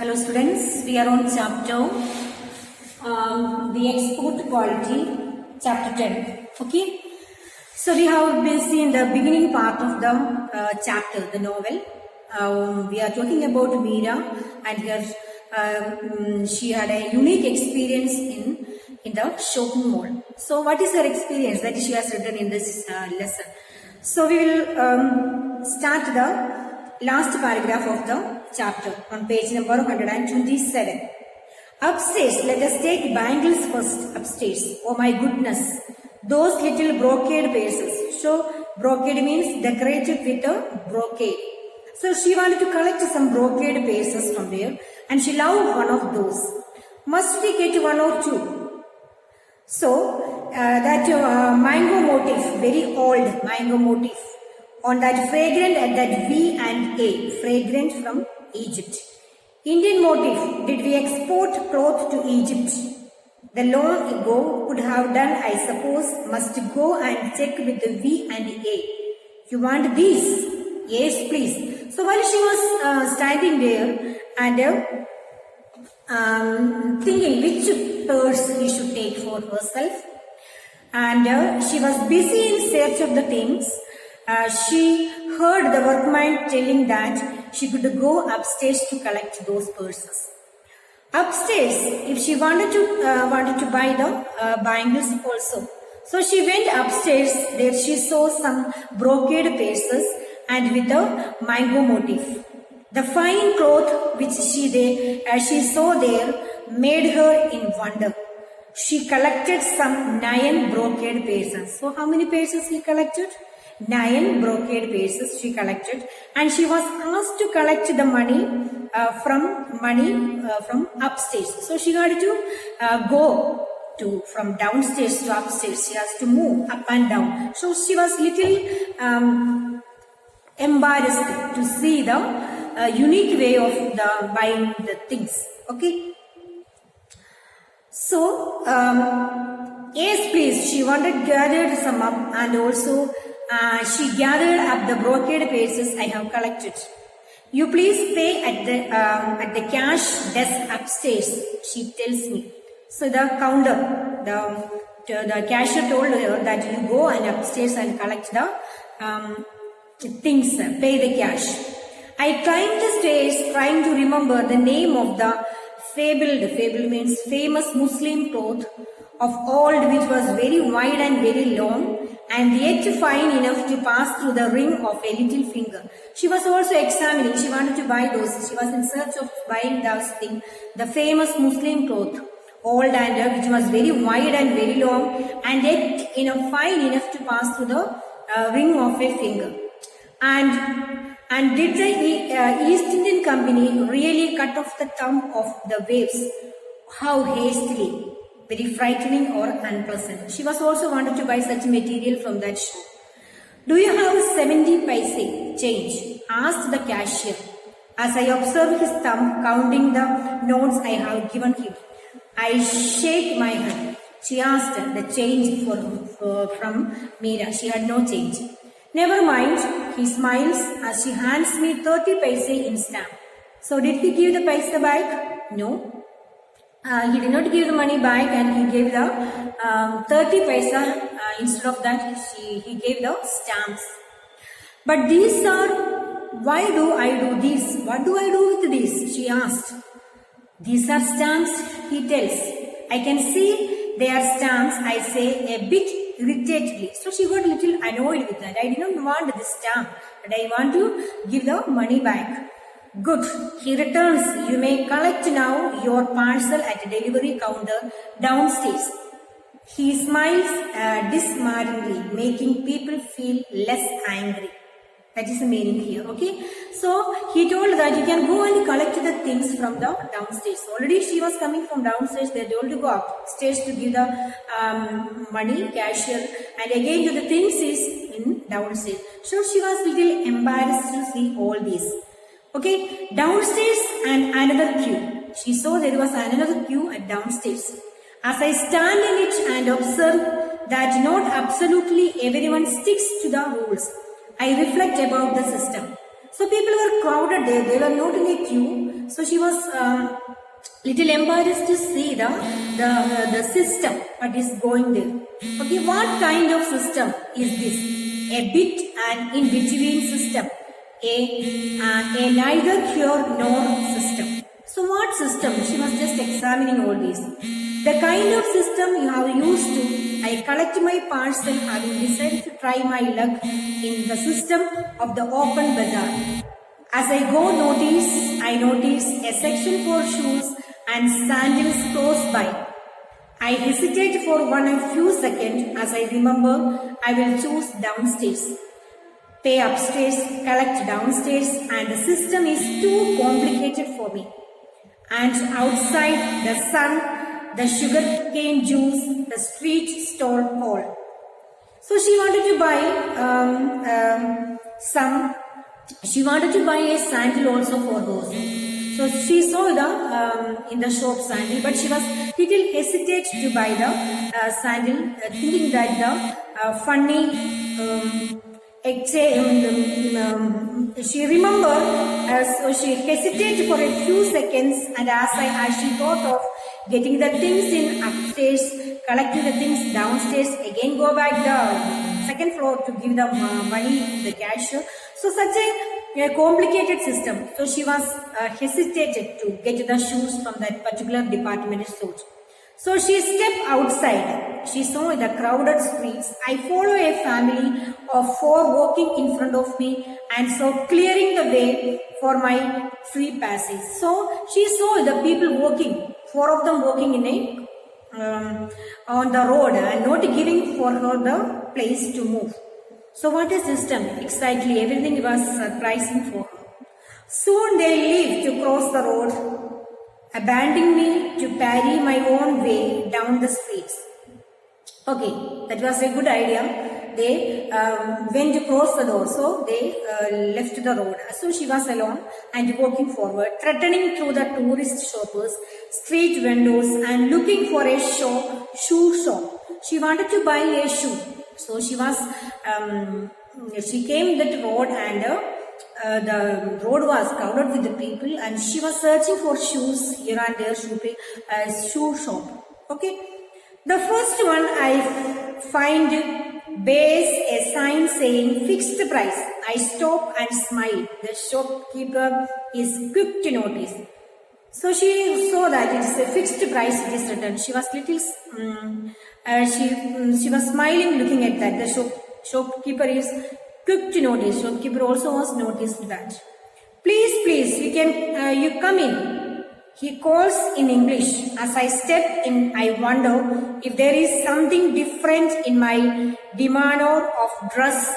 Hello students, we are on chapter the export quality, chapter 10. Okay, so we have been seeing the beginning part of the chapter, the novel. We are talking about Meera, and here she had a unique experience in the shopping mall. So what is her experience that she has written in this lesson? So we will start the last paragraph of the chapter on page number 127. Upstairs, let us take bangles first. Upstairs. Oh my goodness. Those little brocade pieces. So brocade means decorated with a brocade. So she wanted to collect some brocade pieces from there and she loved one of those. Must we get one or two? So that mango motif, very old mango motif on that fragrant at that V and A, fragrant from Egypt. Indian motif, did we export cloth to Egypt? The long ago could have done, I suppose, must go and check with the V and A. You want these? Yes, please. So while she was standing there and thinking which purse he should take for herself, and she was busy in search of the things, she heard the workman telling that she could go upstairs to collect those purses. Upstairs, if she wanted to buy the bangles also. So she went upstairs. There she saw some brocade pieces and with a mango motif. The fine cloth which she saw there made her in wonder. She collected some 9 brocade pieces. So how many pieces he collected? 9 brocade pieces she collected, and she was asked to collect the money from upstairs. So she had to go from downstairs to upstairs. She has to move up and down. So she was little embarrassed to see the unique way of buying the things. Okay. So yes, please. She gathered some up, and also she gathered up the brocade pieces I have collected. You please pay at the cash desk upstairs, she tells me. So the counter, the cashier told her that you go and upstairs and collect the things, pay the cash. I climbed the stairs trying to remember the name of the fable means famous Muslim cloth of old, which was very wide and very long, and yet fine enough to pass through the ring of a little finger. She was also examining, she wanted to buy those, she was in search of buying those things, the famous Muslim cloth, old and which was very wide and very long, and yet fine enough to pass through the ring of a finger. And did the East Indian Company really cut off the thumb of the waves? How hastily! Very frightening or unpleasant. She was also wanted to buy such material from that shop. Do you have 70 paise change? Asked the cashier. As I observed his thumb counting the notes I have given him. I shake my head. She asked the change from Meera. She had no change. Never mind, he smiles as she hands me 30 paise in stamp. So did he give the paise back? No. He did not give the money back, and he gave the 30 paisa. Instead of that, he gave the stamps. But these are, why do I do this? What do I do with this? She asked. These are stamps, he tells. I can see they are stamps, I say a bit irritatedly. So she got a little annoyed with that. I did not want this stamp, but I want to give the money back. Good, he returns. You may collect now your parcel at a delivery counter downstairs. He smiles disarmingly, making people feel less angry. That is the meaning here, okay? So he told that you can go and collect the things from the downstairs. Already she was coming from downstairs. They told to go upstairs to give the money, cashier, and again to the things is in downstairs. So she was little embarrassed to see all these. Okay, downstairs and another queue. She saw there was another queue at downstairs. As I stand in it and observe that not absolutely everyone sticks to the rules, I reflect about the system. So people were crowded there. They were not in a queue. So she was little embarrassed to see the system what is going there. Okay, what kind of system is this? A bit and in between system. A neither here nor system. So what system? She was just examining all these. The kind of system you have used to, I collect my parcel having decided to try my luck in the system of the open bazaar. As I go I notice a section for shoes and sandals close by. I hesitate for a few seconds as I remember I will choose downstairs. Pay upstairs, collect downstairs, and the system is too complicated for me. And outside, the sun, the sugar cane juice, the street stall all. So she wanted to buy she wanted to buy a sandal also for her. So she saw in the shop sandal, but she was little hesitate to buy the sandal, thinking that the funny she remembered, so she hesitated for a few seconds, and as she thought of getting the things in upstairs, collecting the things downstairs, again go back the second floor to give the money the cashier. So such a complicated system. So she was hesitated to get the shoes from that particular department store. So she stepped outside. She saw the crowded streets. I follow a family of 4 walking in front of me and so clearing the way for my free passage. So she saw the people walking, 4 of them walking in on the road and not giving for her the place to move. So what a system. Excitedly, everything was surprising for her. Soon they leave to cross the road, abandoning me to parry my own way down the streets. Okay, that was a good idea. They went to cross the road, so they left the road. So she was alone and walking forward, threatening through the tourist shoppers, street vendors, and looking for a shoe shop. She wanted to buy a shoe. So she was, she came that road and the road was crowded with the people and she was searching for shoes here and there, shoe shop. Okay. The first one I find bears a sign saying fixed price. I stop and smile. The shopkeeper is quick to notice. So she saw that it is a fixed price it is written. She was little, she was smiling looking at that. The shopkeeper is quick to notice. Shopkeeper also was noticed that. Please, you come in. He calls in English. As I step in, I wonder if there is something different in my demeanor of dress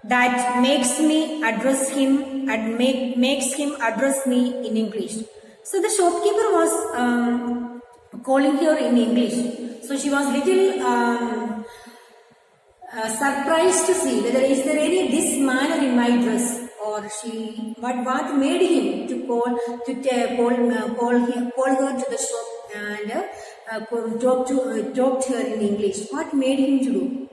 that makes me address him and makes him address me in English. So the shopkeeper was calling her in English. So she was little surprised to see whether is there any this manner in my dress, or what made him to call her to the shop and talk to her in English. What made him to do?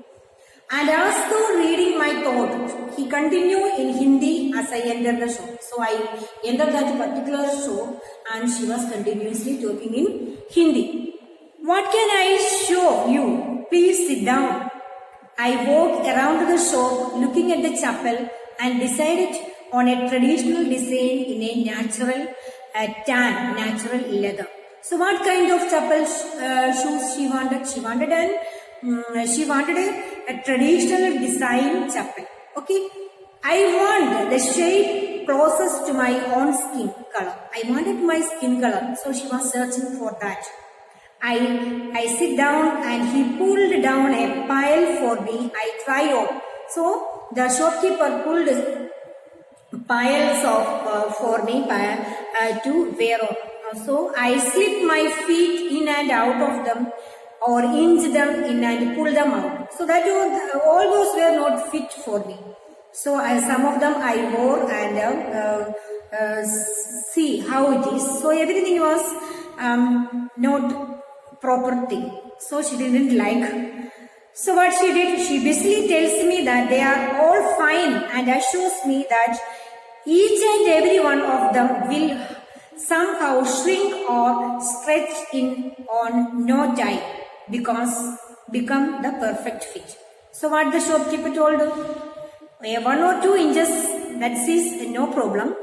And as though reading my thought, he continued in Hindi as I entered the shop. So I entered that particular shop and she was continuously talking in Hindi. What can I show you? Please sit down. I walked around the shop looking at the chapel and decided on a traditional design in a natural natural leather. So what kind of chapel shoes she wanted? She wanted a traditional design chapel. Okay. I want the shape closest to my own skin color. I wanted my skin color. So she was searching for that. I sit down and he pulled down a pile for me. I tried on. So the shopkeeper pulled piles of for me to wear on. So I slipped my feet in and out of them, or inched them in and pulled them out. So that all those were not fit for me. So some of them I wore and see how it is. So everything was not proper thing. So she didn't like. So what she did, she basically tells me that they are all fine and assures me that each and every one of them will somehow shrink or stretch in on no time because become the perfect fit. So what the shopkeeper told? 1 or 2 inches, that is no problem.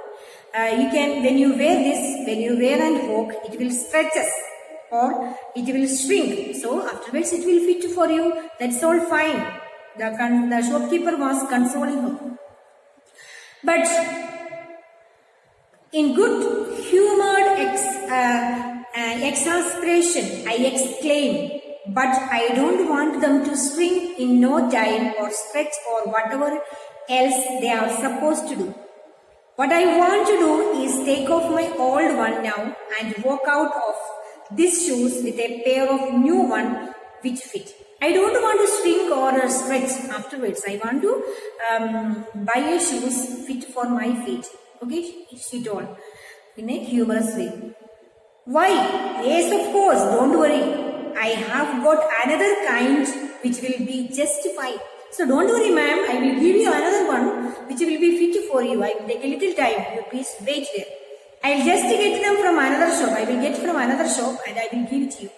You can, when you wear and walk, it will stretches or it will shrink. So afterwards it will fit for you. That's all fine. The shopkeeper was consoling her. But in good humored exasperation, I exclaimed, but I don't want them to shrink in no time or stretch or whatever else they are supposed to do. What I want to do is take off my old one now and walk out of these shoes with a pair of new one which fit. I don't want to shrink or stretch afterwards. I want to buy a shoes fit for my feet. Okay, she told in a humorous way. Why? Yes, of course, don't worry. I have got another kind which will be just fine. So don't worry, ma'am. I will give you another one which will be fit for you. I will take a little time. You please wait there. I will just get them from another shop. I will get from another shop and I will give it to you.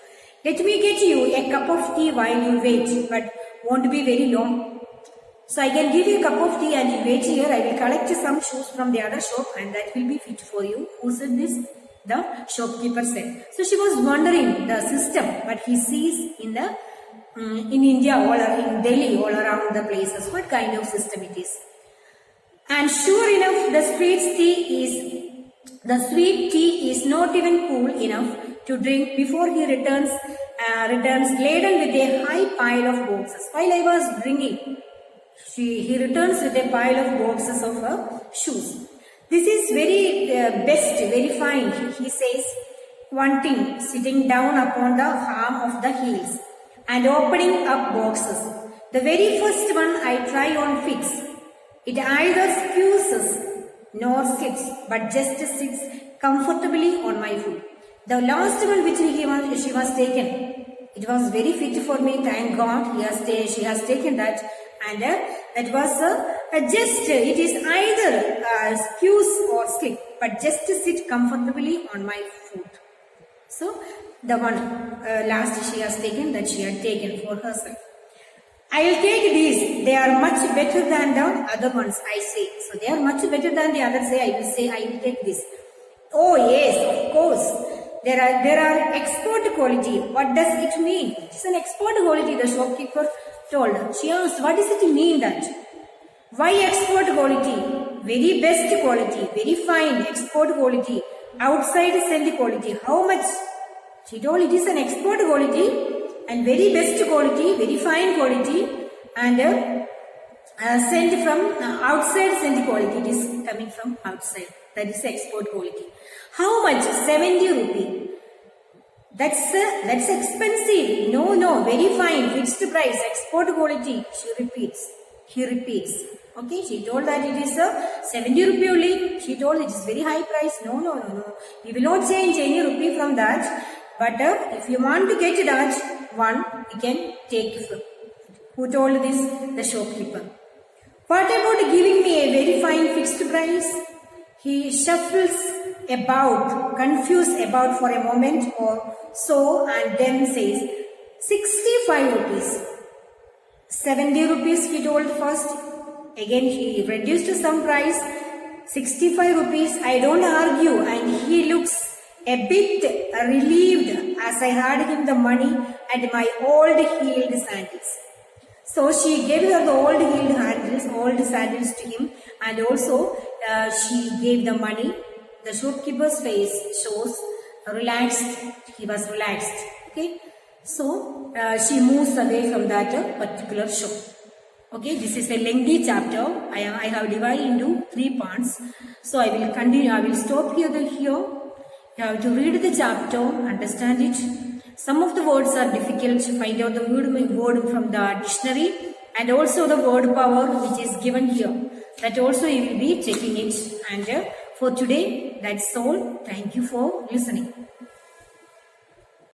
Let me get you a cup of tea while you wait, but won't be very long. So I can give you a cup of tea and you wait here. I will collect some shoes from the other shop and that will be fit for you. Who said this? The shopkeeper said. So she was wondering the system, but he sees in India in Delhi, all around the places, what kind of system it is. And sure enough, the sweet tea is not even cool enough to drink before he returns laden with a high pile of boxes. While I was drinking, he returns with a pile of boxes of shoes. This is very best, very fine, he says, wanting, sitting down upon the arm of the heels and opening up boxes. The very first one I try on fits. It either squeezes nor slips, but just sits comfortably on my foot. The last one which she was taken, it was very fit for me, thank God, she has taken that. And that was it is either squeeze or slip, but just to sit comfortably on my foot. So the one last she has taken, that she had taken for herself. I will take these. They are much better than the other ones, I say. So they are much better than the others. I will take this. Oh yes, of course. There are export quality. What does it mean? It is an export quality, the shopkeeper told her. She asked, what does it mean that? Why export quality? Very best quality, very fine export quality, outside send quality. How much? She told it is an export quality and very best quality, very fine quality, and sent from outside send quality. It is coming from outside. That is export quality. How much? 70 rupee. That's expensive. No, very fine, fixed price, export quality. He repeats. Okay, she told that it is 70 rupee only. She told it is very high price. No. We will not change any rupee from that. But if you want to get that one, we can take it. Who told this? The shopkeeper. What about giving me a very fine fixed price? He shuffles about, confused about for a moment or so, and then says, 65 rupees. 70 rupees he told first. Again he reduced some price. 65 rupees. I don't argue, and he looks a bit relieved as I had him the money and my old heeled sandals. So she gave her the old sandals to him, and also she gave the money. The shopkeeper's face shows relaxed. He was relaxed. Okay. So she moves away from that particular shop. Okay. This is a lengthy chapter. I have divided into 3 parts. So I will continue. I will stop here. You have to read the chapter, understand it. Some of the words are difficult to find out the word from the dictionary, and also the word power which is given here. That also you will be checking it. And for today, that's all. Thank you for listening.